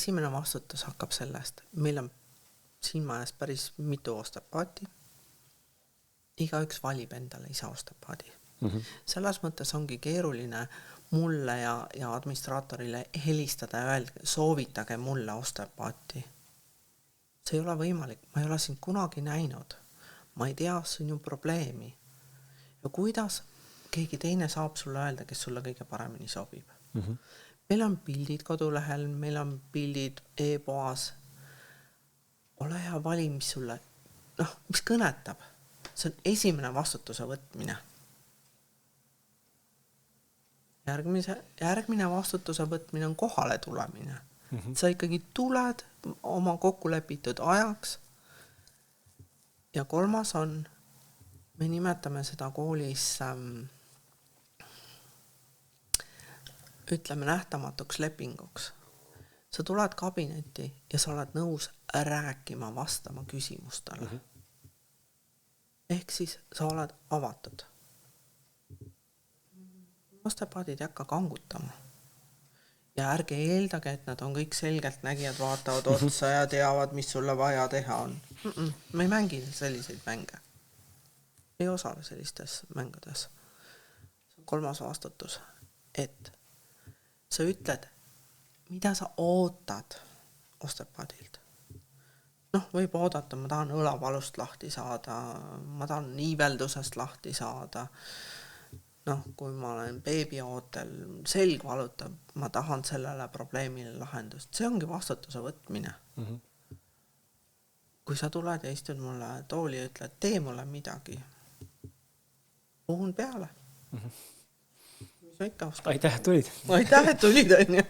esimene vastutus hakkab sellest. Meil on siin majas päris mitu osteopaati. Igaüks valib endale ise osteopaadi. Selles mõttes ongi keeruline mulle ja administraatorile helistada ja öelda, soovitage mulle osteopaati. See ei ole võimalik, ma ei ole sind kunagi näinud. Ma ei tea sinu probleemi. Ja kuidas keegi teine saab sulle öelda, kes sulle kõige paremini sobib. Meil on pildid kodulehel, meil on pildid e-poas. Ole hea vali, mis sulle, mis kõnetab. See on esimene vastutuse võtmine. Järgmine vastutuse võtmine on kohale tulemine. Sa ikkagi tuled oma kokkulepitud ajaks. Ja kolmas on, me nimetame seda koolis ütleme nähtamatuks lepinguks. Sa tuled kabinetti ja sa oled nõus rääkima, vastama küsimustele. Ehk siis sa oled avatud. Osteopaadid ei hakka kangutama. Ja ärge eeldage, et nad on kõik selgelt nägijad, vaatavad otsa ja teavad, mis sulle vaja teha on. Me ei mängi selliseid mänge. Ei osale sellistes mängudes. See on kolmas vastutus, et sa ütled, mida sa ootad osteopaadilt. Võib oodata, ma tahan õlavalust lahti saada, ma tahan niiveldusest lahti saada. Kui ma olen beebiootel, selg valutab, ma tahan sellele probleemile lahendust. See ongi vastutuse võtmine. Kui sa tuled ja istud mulle tooli ja ütled, tee mulle midagi, puhun peale. Mis sa ikka ostad? Aitäh, et tulid. Aitäh, et tulid, on ju.